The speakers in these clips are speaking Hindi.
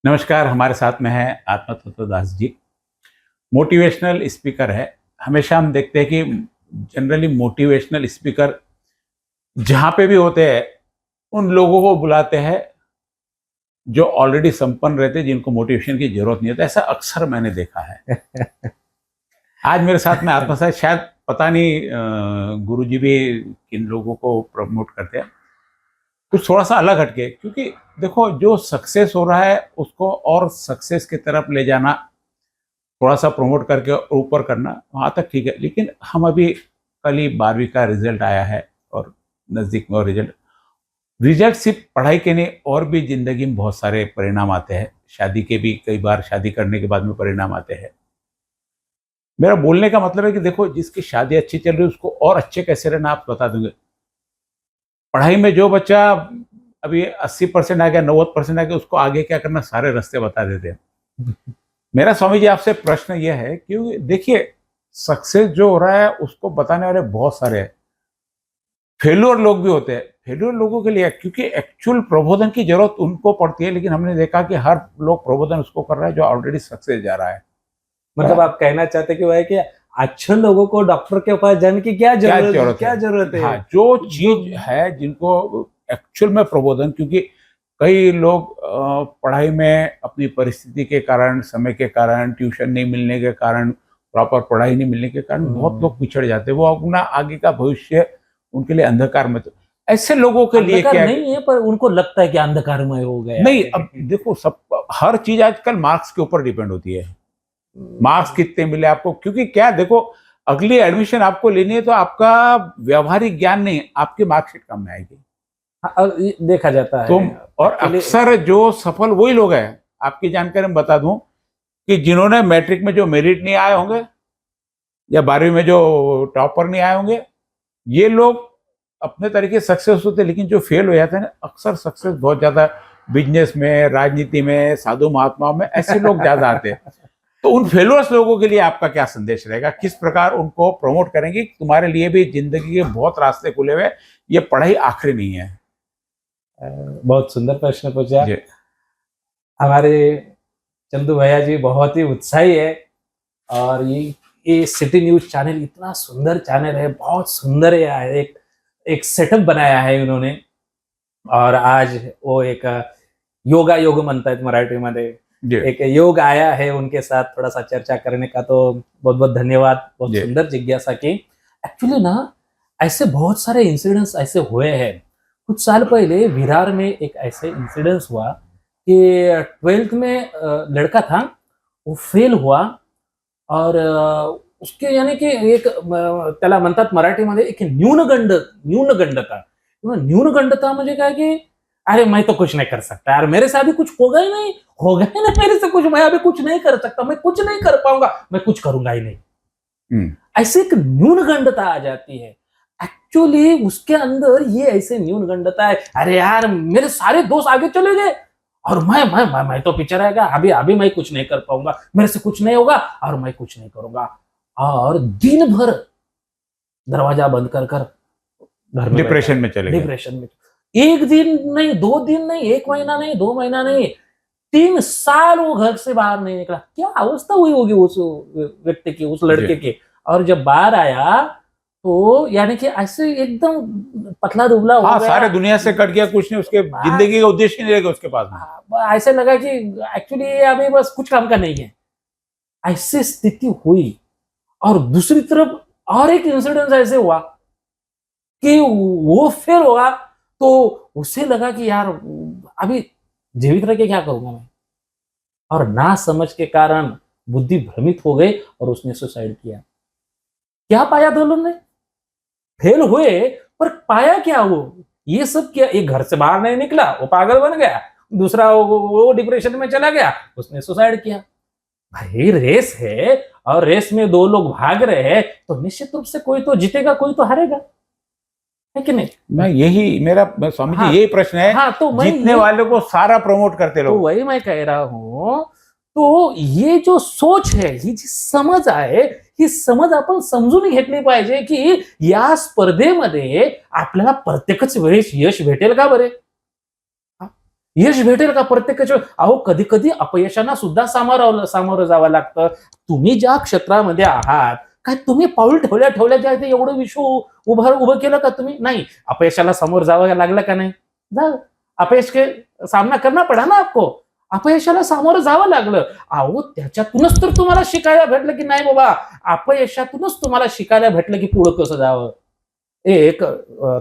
नमस्कार। हमारे साथ में है आत्मा तत्वदास जी। मोटिवेशनल स्पीकर है। हमेशा हम देखते हैं कि जनरली मोटिवेशनल स्पीकर जहाँ पे भी होते हैं उन लोगों को बुलाते हैं जो ऑलरेडी संपन्न रहते हैं, जिनको मोटिवेशन की जरूरत नहीं होती। ऐसा अक्सर मैंने देखा है। आज मेरे साथ में आत्मा साहब, शायद पता नहीं गुरुजी भी किन लोगों को प्रमोट करते हैं, कुछ थोड़ा सा अलग हटके। क्योंकि देखो, जो सक्सेस हो रहा है उसको और सक्सेस की तरफ ले जाना, थोड़ा सा प्रमोट करके ऊपर करना, वहाँ तक ठीक है। लेकिन हम अभी कल ही 12वीं का रिजल्ट आया है और नज़दीक में, और रिजल्ट सिर्फ पढ़ाई के नहीं, और भी ज़िंदगी में बहुत सारे परिणाम आते हैं। शादी के भी कई बार शादी करने के बाद में परिणाम आते हैं। मेरा बोलने का मतलब है कि देखो, जिसकी शादी अच्छी चल रही है उसको और अच्छे कैसे रहना आप बता देंगे। पढ़ाई में जो बच्चा अभी 80% आ गया, 90% आ गया, उसको आगे क्या करना सारे रास्ते बता देते हैं। मेरा स्वामी जी आपसे प्रश्न यह है कि देखिए, सक्सेस जो हो रहा है उसको बताने वाले बहुत सारे हैं, फेल्योर लोग भी होते हैं। फेल्योर लोगों के लिए, क्योंकि एक्चुअल प्रबोधन की जरूरत उनको पड़ती है, लेकिन हमने देखा कि हर लोग प्रबोधन उसको कर रहा है जो ऑलरेडी सक्सेस जा रहा है। मतलब आप कहना चाहते कि वह कि अच्छे लोगों को डॉक्टर के पास जाने की क्या जरूरत है? हाँ, जो चीज है जिनको एक्चुअल में प्रबोधन, क्योंकि कई लोग पढ़ाई में अपनी परिस्थिति के कारण, समय के कारण, ट्यूशन नहीं मिलने के कारण, प्रॉपर पढ़ाई नहीं मिलने के कारण बहुत लोग पिछड़ जाते हैं। वो अपना आगे का भविष्य उनके लिए अंधकार में, तो ऐसे लोगों के लिए क्या नहीं है, पर उनको लगता है कि अंधकारमय हो गया। नहीं, अब देखो, सब हर चीज आजकल मार्क्स के ऊपर डिपेंड होती है। मार्क्स कितने मिले आपको, क्योंकि क्या देखो, अगली एडमिशन आपको लेनी है तो आपका व्यवहारिक ज्ञान नहीं, आपकी मार्कशीट कम में आएगी। देखा जाता है। तुम और अक्सर जो सफल वही लोग हैं, आपकी जानकारी में बता दूं कि जिन्होंने मैट्रिक में जो मेरिट नहीं आए होंगे या 12वीं में जो टॉपर नहीं आए होंगे, ये लोग अपने तरीके सक्सेस होते। लेकिन जो फेल हो जाते हैं ना, अक्सर सक्सेस बहुत ज्यादा बिजनेस में, राजनीति में, साधु महात्माओं में, ऐसे लोग ज्यादा आते हैं। तो उन फेलोर्स लोगों के लिए आपका क्या संदेश रहेगा? किस प्रकार उनको प्रमोट करेंगे? तुम्हारे लिए भी जिंदगी के बहुत रास्ते खुले हुए, ये पढ़ाई आखिरी नहीं है। बहुत सुंदर प्रश्न पूछा। हमारे चंदू भैया जी बहुत ही उत्साही है, और ये सिटी न्यूज चैनल इतना सुंदर चैनल है, बहुत सुंदर है। एक सेटअप बनाया है उन्होंने, और आज वो एक योगा योग म्हणतात मराठी में, एक योग आया है उनके साथ थोड़ा सा चर्चा करने का। तो बहुत बहुत धन्यवाद। बहुत सुंदर जिज्ञासा की। एक्चुअली ना, ऐसे बहुत सारे इंसिडेंट्स ऐसे हुए हैं। कुछ साल पहले विरार में एक ऐसे इंसिडेंस हुआ कि 12th में लड़का था, वो फेल हुआ, और उसके यानी कि एक त्याला म्हणतात मराठीमध्ये एक न्यूनगंडता म्हणजे काय की अरे मैं तो कुछ नहीं कर सकता यार, मेरे से अभी कुछ होगा ही नहीं मेरे से कुछ, मैं अभी कुछ नहीं कर सकता, मैं कुछ नहीं कर पाऊंगा, मैं कुछ करूंगा ही नहीं। ऐसे एक न्यूनगंडता आ जाती है। एक्चुअली उसके अंदर ये ऐसे न्यूनगंडता है, अरे यार मेरे सारे दोस्त आगे चले गए और मैं तो पीछे रह गया, अभी मैं कुछ नहीं कर पाऊंगा, मेरे से कुछ नहीं होगा और मैं कुछ नहीं करूंगा। और दिन भर दरवाजा बंद कर घर में डिप्रेशन में चले गए। डिप्रेशन में एक दिन नहीं, 2 दिन नहीं, 1 महीना नहीं, 2 महीना नहीं, 3 साल वो घर से बाहर नहीं निकला। क्या अवस्था हुई होगी उस व्यक्ति की, उस लड़के की। और जब बाहर आया तो यानी कि ऐसे एकदम पतला दुबला हो गया। सारे दुनिया से कट गया, कुछ नहीं, उसके जिंदगी का उद्देश्य नहीं रहेगा उसके पास में। ऐसे लगा कि एक्चुअली अभी बस कुछ काम का नहीं है, ऐसी स्थिति हुई। और दूसरी तरफ और एक इंसिडेंट ऐसे हुआ कि वो फेल हुआ, तो उसे लगा कि यार अभी जीवित रह के क्या करूंगा मैं, और ना समझ के कारण बुद्धि भ्रमित हो गई और उसने सुसाइड किया। क्या पाया दोनों ने? फेल हुए, पर पाया क्या वो? ये सब क्या, एक घर से बाहर नहीं निकला, वो पागल बन गया, दूसरा वो डिप्रेशन में चला गया, उसने सुसाइड किया। भाई रेस है, और रेस में 2 लोग भाग रहे हैं, तो निश्चित रूप से कोई तो जीतेगा, कोई तो हारेगा, है कि नहीं? मैं यही, मेरा स्वामी जी यही प्रश्न है। हाँ, तो जीतने वाले को सारा प्रमोट करते लोग। तो वही मैं कह रहा हूं, तो ये जो सोच आहे, ही जी समज आहे, ही समज आपण समजून घेतली पाहिजे की या स्पर्धेमध्ये आपल्याला प्रत्येकच वेळेस यश भेटेल का बरे? यश भेटेल का प्रत्येकाच्या? अहो कधी कधी अपयशांना सुद्धा सामोरं जावं लागतं. तुम्ही ज्या क्षेत्रामध्ये आहात, काय तुम्ही पाऊल ठेवल्या ठेवल्या जे आहे ते एवढं विश्व उभं केलं का तुम्ही? नाही. अपयशाला समोर जावं लागलं का नाही? जा. अपयश के सामना करना पडा ना आपको. अपयशाला सामोरं जावं लागलं. अहो त्याच्यातूनच तर तुम्हाला शिकायला भेटलं की नाही बाबा, अपयशातूनच तुम्हाला शिकायला भेटलं की पुढं कसं जावं. एक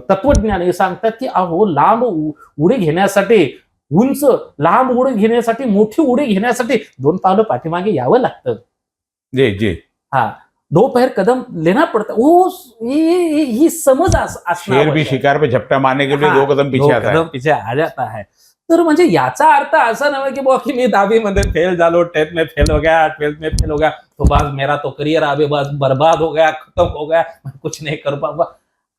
तत्वज्ञानी सांगतात की अहो लांब उडी घेण्यासाठी, उंच लांब उडी घेण्यासाठी, मोठी उडी घेण्यासाठी 2 पावलं पाठीमागे यावं लागतं. जी जी. हाँ, 2 पैर कदम लेना पड़ता है. वो ही समझ असणं शेर भी आवश्यक आहे. शिकार पे झपटा मारने के लिए हाँ, 2 कदम पीछे 2 आता है. कदम पीछे आ जाता है. तर म्हणजे याचा अर्थ असा नव्हे की बुवा की मी 10वी मध्ये फेल झालो, 10th में फेल हो गया, 12th में फेल हो गया, तो बस मेरा तो करियर अभी बस बर्बाद हो गया, खत्म हो गया, मैं कुछ नहीं कर पाऊंगा.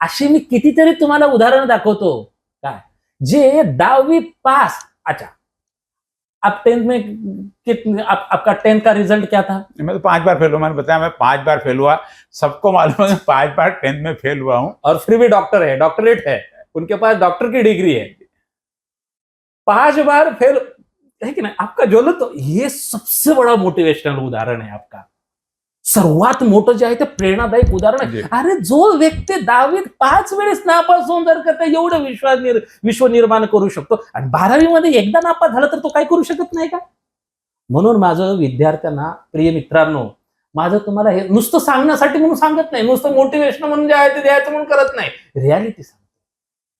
अशी मी कितीतरी तुम्हाला उदाहरण दाखवतो. काय जे 10वी पास. अच्छा, आप 10th में आपका 10th का रिजल्ट क्या था? मैं तो 5 बार फेल हुआ, मैंने बताया मैं 5 बार फेल हुआ. सबको मालूम है 5 बार 10th में फेल हुआ हूं. और फिर भी डॉक्टर है, डॉक्टरेट है, उनके पास डॉक्टर की डिग्री है. 5 बार फेल है की नाही? आपका जो तो ये सबसे बड़ा मोटिवेशनल उदाहरण है आपका. सर्वात मोठं जे आहे ते प्रेरणादायक उदाहरण आहे. अरे जो व्यक्ती 10वीत 5 वेळेस नापास होऊन जर का एवढं विश्व निर्माण करू शकतो आणि 12वी मध्ये एकदा नापास झाला तर तो काय करू शकत नाही का? म्हणून माझं विद्यार्थ्यांना, प्रिय मित्रांनो, माझं तुम्हाला हे नुसतं सांगण्यासाठी म्हणून सांगत नाही, नुसतं मोटिवेशन म्हणून जे आहे ते द्यायचं म्हणून करत नाही. रियालिटी सांगतो.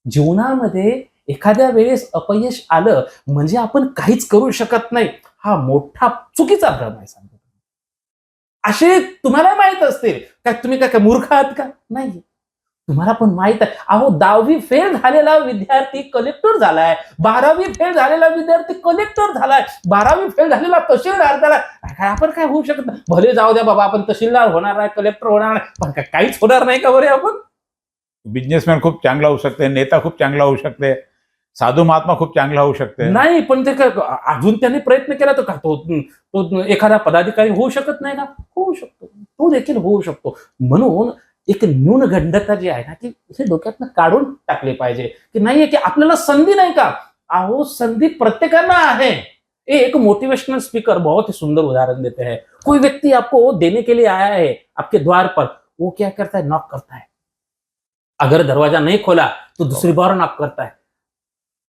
जीवनामध्ये एखाद्या वेळेस अपयश आलं म्हणजे आपण काहीच करू शकत नाही, हा मोठा चुकीचा भ्रम आहे. सांगतो असे तुम्हाला माहित असतील. काय तुम्ही काय मूर्ख आहात का? नाही. तुम्हाला पण माहित आहे. अहो 10वी फेल झालेला विद्यार्थी कलेक्टर झालाय, 12वी फेल झालेला विद्यार्थी कलेक्टर झालाय, 12वी फेल झालेला तहसीलदार झाला. काय आपण काय होऊ शकत नाही. भले जाऊ द्या बाबा, आपण तहसीलदार होणार नाही, कलेक्टर होणार नाही, पण काहीच होणार नाही का बरे आपण? बिझनेसमॅन खूप चांगला होऊ शकते, नेता खूप चांगला होऊ शकते, साधू महात्मा खूप चांगला होऊ शकते. नाही, पण ते अजून त्यांनी प्रयत्न केला तर का तो एखादा पदाधिकारी होऊ शकत नाही का? होऊ शकतो, तो देखील होऊ शकतो. म्हणून एक न्यूनगंडता जी आहे ना ती हे डोक्यातनं काढून टाकली पाहिजे की नाहीये की आपल्याला संधी नाही का? अहो संधी प्रत्येकांना आहे. एक मोटिवेशनल स्पीकर बहुत ही सुंदर उदाहरण देते हैं. कोई व्यक्ति आपको देने के लिए आया है आपके द्वार पर, वो क्या करता है? नॉक करता है. अगर दरवाजा नहीं खोला तो दूसरी बार नॉक करता है.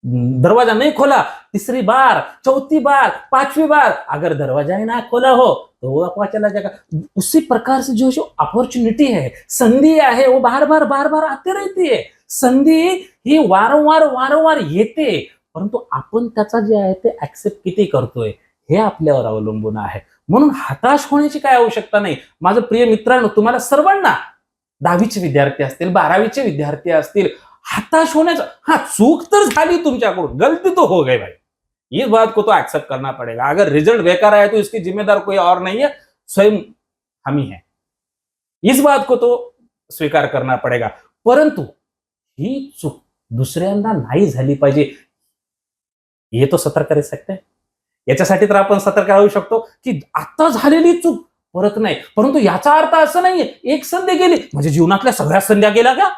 दरवाजा नहीं खोला, तीसरी बार, चौथी बार, 5वीं बार, अगर दरवाजा ही ना खोला हो तो वो आपका चला जाएगा. उसी प्रकार से जो अपॉर्चुनिटी है, संधी है, वो बार बार आते रहती है. संधी ही वारंवार येते, परंतु आपण त्याचा जे आहे ते ऍक्सेप्ट किती करतोय हे आपल्यावर अवलंबून आहे. म्हणून हताश होण्याची काय आवश्यकता नाही. माझं प्रिय मित्रांनो, तुम्हाला सर्वांना 10वीचे विद्यार्थी असतील, 12वीचे विद्यार्थी असतील, हताश होण्याचं, हाँ चूक तर झाली तुमच्याकडून, गलती तो हो गई भाई, इस बात को तो एक्सेप्ट करना पड़ेगा. अगर रिजल्ट बेकार आया तो इसकी जिम्मेदार कोई और नहीं है, स्वयं हम ही है. इस बात को तो स्वीकार करना पड़ेगा. परंतु ही चूक दुसऱ्यांदा नाही झाली पाहिजे, हे तो सतर्क करू शकते. याच्यासाठी तर आपण सतर्क राहू शकतो की आता झालेली चूक परत नाही. परंतु याचा अर्थ असं नाहीये एक संधी गेली म्हणजे जीवनातल्या सगळ्या संध्या गेल्या का?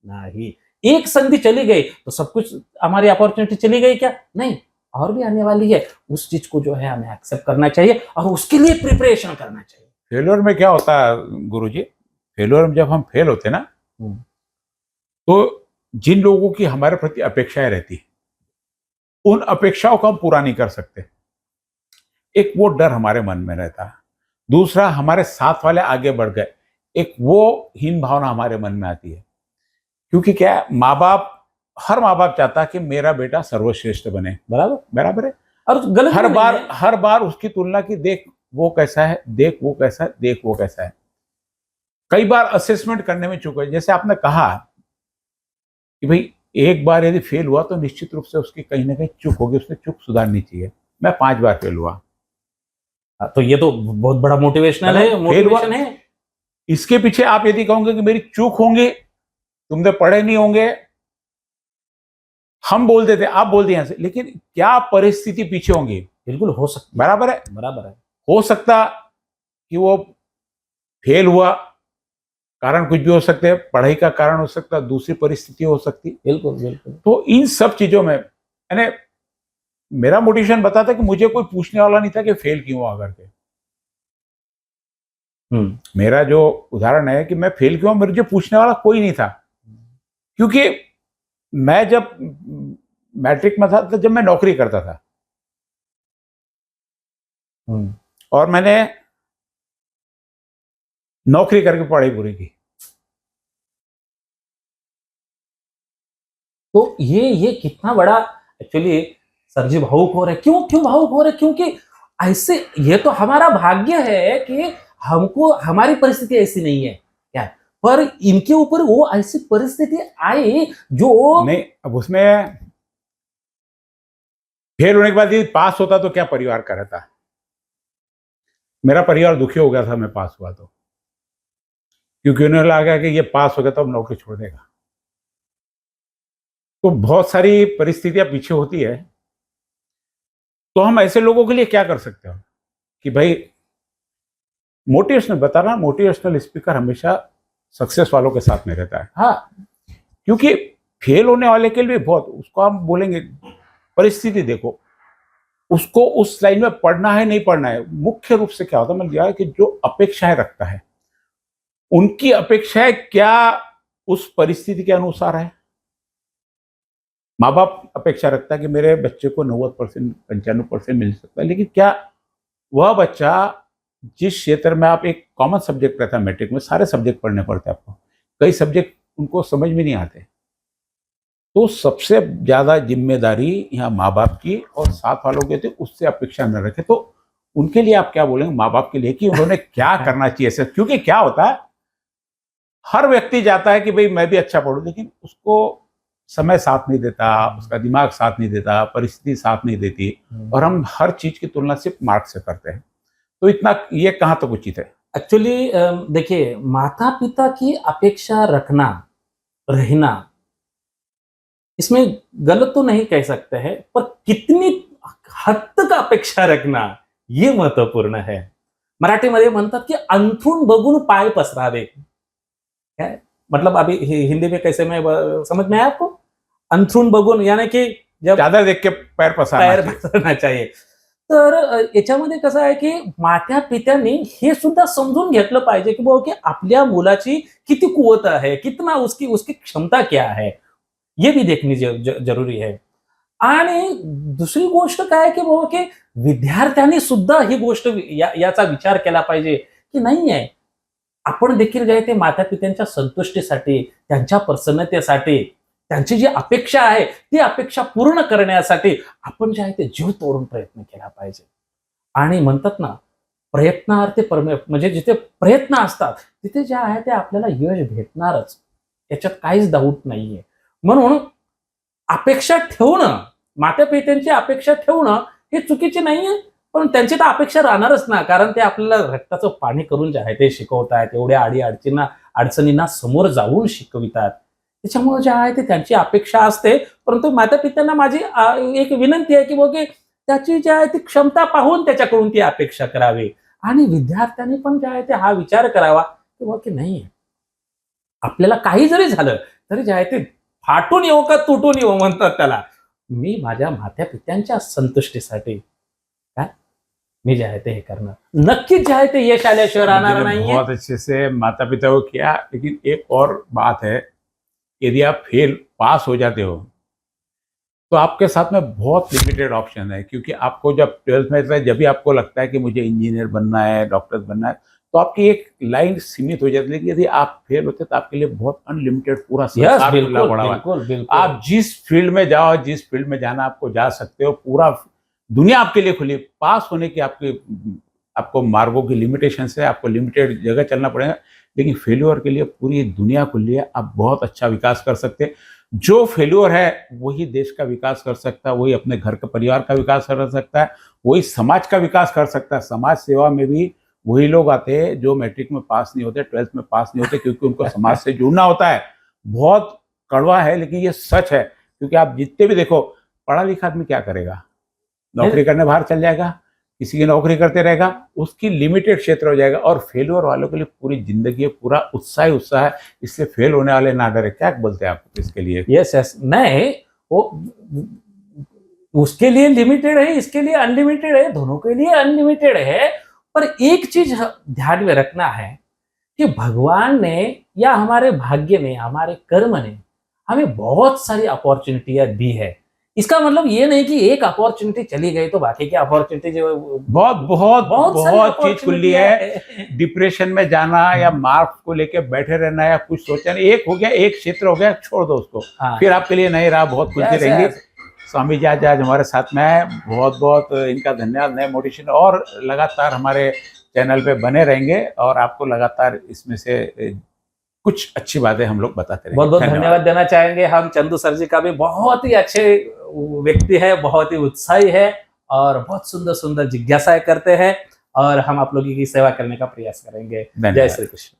नाही. एक संधि चली गई तो सब कुछ हमारी अपॉर्चुनिटी चली गई क्या? नहीं, और भी आने वाली है. उस चीज को जो है हमें एक्सेप्ट करना चाहिए और उसके लिए प्रिपरेशन करना चाहिए. फेल्योर में क्या होता है गुरुजी, फेल्योर में जब हम फेल होते ना तो जिन लोगों की हमारे प्रति अपेक्षाएं रहती है उन अपेक्षाओं को हम पूरा नहीं कर सकते. एक वो डर हमारे मन में रहता है. दूसरा, हमारे साथ वाले आगे बढ़ गए, एक वो हीन भावना हमारे मन में आती है. क्योंकि क्या है, हर माँ बाप चाहता है कि मेरा बेटा सर्वश्रेष्ठ बने. बराबर है. और गलत हर बार उसकी तुलना की, देख वो कैसा है, देख वो कैसा है, देख वो कैसा है. कई बार असेसमेंट करने में चूक है. जैसे आपने कहा कि भाई एक बार यदि फेल हुआ तो निश्चित रूप से उसकी कहीं ना कहीं चूक होगी, उसने चूक सुधारनी चाहिए. मैं 5 बार फेल हुआ, तो ये तो बहुत बड़ा मोटिवेशनल है, मोटिवेशन है. इसके पीछे आप यदि कहोगे कि मेरी चूक होंगी, तुमने पढ़े नहीं होंगे, हम बोल देते, आप बोल दिए यहां से, लेकिन क्या परिस्थिति पीछे होंगी? बिल्कुल हो सकता. बराबर है. हो सकता कि वो फेल हुआ, कारण कुछ भी हो सकते हैं, पढ़ाई का कारण हो सकता है, दूसरी परिस्थिति हो सकती. बिल्कुल. तो इन सब चीजों में यानी मेरा मोटिवेशन बताता कि मुझे कोई पूछने वाला नहीं था कि फेल क्यों हुआ करके। मेरा जो उदाहरण है कि मैं फेल क्यों, मुझे पूछने वाला कोई नहीं था, क्योंकि मैं जब मैट्रिक में था तो जब मैं नौकरी करता था और मैंने नौकरी करके पढ़ाई पूरी की। तो ये कितना बड़ा एक्चुअली सर जी भावुक हो रहे। क्यों भावुक हो रहे? क्योंकि ऐसे ये तो हमारा भाग्य है कि हमको हमारी परिस्थिति ऐसी नहीं है क्या, पर इनके ऊपर वो ऐसी परिस्थिति आई जो नहीं, अब उसमें फेल होने के बाद यदि पास होता तो क्या परिवार का रहता। मेरा परिवार दुखी हो गया था मैं पास हुआ तो, क्योंकि उन्हें लगा कि ये पास हो गया तो अब नौकरी छोड़ देगा। तो बहुत सारी परिस्थितियां पीछे होती है। तो हम ऐसे लोगों के लिए क्या कर सकते हो कि भाई, मोटिवेशनल बता रहा, मोटिवेशनल स्पीकर हमेशा सक्सेस वालों के साथ में रहता है। हाँ, क्योंकि फेल होने वाले के लिए बहुत, उसको हम बोलेंगे परिस्थिति देखो, उसको उस लाइन में पढ़ना है नहीं पढ़ना है। मुख्य रूप से क्या होता है, मैंने दिया कि जो अपेक्षाएं रखता है, उनकी अपेक्षाएं क्या उस परिस्थिति के अनुसार है। माँ बाप अपेक्षा रखता है कि मेरे बच्चे को 90% 95% मिल सकता है, लेकिन क्या वह बच्चा जिस क्षेत्र में, आप एक कॉमन सब्जेक्ट रहता है मैट्रिक में, सारे सब्जेक्ट पढ़ने पड़ते हैं आपको, कई सब्जेक्ट उनको समझ में नहीं आते। तो सबसे ज्यादा जिम्मेदारी यहाँ माँ बाप की और साथ वालों की होती है, उससे अपेक्षा न रखे। तो उनके लिए आप क्या बोलेंगे माँ बाप के लिए कि उन्होंने क्या करना चाहिए सर? क्योंकि क्या होता है, हर व्यक्ति चाहता है कि भाई मैं भी अच्छा पढ़ूं, लेकिन उसको समय साथ नहीं देता, उसका दिमाग साथ नहीं देता, परिस्थिति साथ नहीं देती, और हम हर चीज की तुलना सिर्फ मार्क्स से करते हैं। तो इतना ये कहाँ तक उचित है? एक्चुअली देखिए, माता पिता की अपेक्षा रखना, रहना, इसमें गलत तो नहीं कह सकते हैं, पर कितनी हद तक अपेक्षा रखना ये महत्वपूर्ण है। मराठीमध्ये म्हणतात की अंथरूण बघून पाय पसरावे। क्या मतलब, अभी हिंदी में कैसे मैं समझ में आया आपको? अंथरूण बघून यानी की जब चादर देख के पैर पसरना चाहिए। तर याच्यामध्ये कसं आहे की माता पित्यांनी हे सुद्धा समजून घेतलं पाहिजे की बाबा की आपल्या मुलाची किती कुवत आहे, कितना उसकी क्षमता क्या है, ये भी देखनी जरूरी है। आणि दुसरी गोष्ट काय की बाबा की विद्यार्थ्यांनी सुद्धा ही गोष्ट याचा विचार केला पाहिजे की नाही आहे, आपण देखील जे आहे ते माता पित्यांच्या संतुष्टीसाठी, त्यांच्या प्रसन्नतेसाठी, त्यांची जी अपेक्षा आहे ती अपेक्षा पूर्ण करण्यासाठी आपण जे आहे ते जीव तोडून प्रयत्न केला पाहिजे। आणि म्हणतात ना, प्रयत्नार्थे म्हणजे जिथे प्रयत्न असतात तिथे जे आहे ते आपल्याला यश भेटणारच, याच्यात काहीच डाऊट नाहीये। म्हणून अपेक्षा ठेवणं, माता पित्यांची अपेक्षा ठेवणं हे चुकीचे नाहीये, पण त्यांची तर अपेक्षा राहणारच ना, कारण ते आपल्याला रक्ताचं पाणी करून जे आहे ते शिकवतात, एवढ्या अडचणींना समोर जाऊन शिकवितात। त्याच्यामुळे जे आहे ते त्यांची अपेक्षा असते, परंतु माता पित्यांना माझी एक विनंती आहे की बघे त्याची जी आहे ती क्षमता पाहून त्याच्याकडून ती अपेक्षा करावी, आणि विद्यार्थ्यांनी पण जे आहे ते हा विचार करावा की बघ की नाही, आपल्याला काही जरी झालं तरी जे आहे ते फाटून येऊ का तुटून येऊ म्हणतात त्याला, मी माझ्या माता पित्यांच्या संतुष्टीसाठी काय मी जे आहे ते हे करणार, नक्कीच जे आहे ते यश आल्याशिवाय राहणार नाहीये। बहुत अच्छे से माता पिता को किया, लेकिन एक और बात है, यदि आप फेल पास हो जाते हो तो आपके साथ में बहुत लिमिटेड ऑप्शन है, क्योंकि आपको जब 12th में रहता है, जब भी आपको लगता है कि मुझे इंजीनियर बनना है, डॉक्टर बनना है, तो आपकी एक लाइन सीमित हो जाती है। लेकिन यदि आप फेल होते तो आपके लिए बहुत अनलिमिटेड पूरा संसार खुला पड़ा हुआ है। आप जिस फील्ड में जाओ, जिस फील्ड में जाना आपको जा सकते हो, पूरा दुनिया आपके लिए खुली। पास होने की आपको मार्गों की लिमिटेशन है, आपको लिमिटेड जगह चलना पड़ेगा, लेकिन फेल्योर के लिए पूरी दुनिया खुली है। आप बहुत अच्छा विकास कर सकते हैं। जो फेल्योर है वही देश का विकास कर सकता है, वही अपने घर का परिवार का विकास कर सकता है, वही समाज का विकास कर सकता है। समाज सेवा में भी वही लोग आते हैं जो मैट्रिक में पास नहीं होते, 12th में पास नहीं होते, क्योंकि उनको समाज से जुड़ना होता है। बहुत कड़वा है लेकिन ये सच है, क्योंकि आप जितने भी देखो, पढ़ा लिखा आदमी क्या करेगा, नौकरी करने बाहर चल जाएगा, किसी की नौकरी करते रहेगा, उसकी लिमिटेड क्षेत्र हो जाएगा। और फेल्योर वालों के लिए पूरी जिंदगी है, पूरा उत्साह ही उत्साह है, इससे फेल होने वाले ना डरे। क्या बोलते हैं आप इसके लिए? यस नहीं, वो उसके लिए लिमिटेड है, इसके लिए अनलिमिटेड है, दोनों के लिए अनलिमिटेड है। पर एक चीज ध्यान में रखना है कि भगवान ने या हमारे भाग्य ने, हमारे कर्म ने हमें बहुत सारी अपॉर्चुनिटियां दी है। इसका मतलब ये नहीं कि एक अपॉर्चुनिटी चली गई तो बाकी की अपॉर्चुनिटी जो बहुत बहुत सारी बहुत चीज खुली है। opportunity डिप्रेशन में जाना या मार्क्स को लेके बैठे रहना या कुछ सोचना, एक हो गया, एक क्षेत्र हो गया, छोड़ दो उसको, हाँ। फिर आपके लिए नई राह बहुत खुलती Yes, रहेंगी। yes. स्वामी जी आज हमारे साथ में है, बहुत बहुत इनका धन्यवाद। नए मोटिवेशन और लगातार हमारे चैनल पे बने रहेंगे और आपको लगातार इसमें से कुछ अच्छी बातें हम लोग बताते रहेंगे। बहुत बहुत धन्यवाद देना चाहेंगे हम चंदू सर जी का भी। बहुत ही अच्छे व्यक्ति है, बहुत ही उत्साही है और बहुत सुंदर सुंदर जिज्ञासाएं करते हैं और हम आप लोगों की सेवा करने का प्रयास करेंगे। जय धन्यवाद। श्री कृष्ण।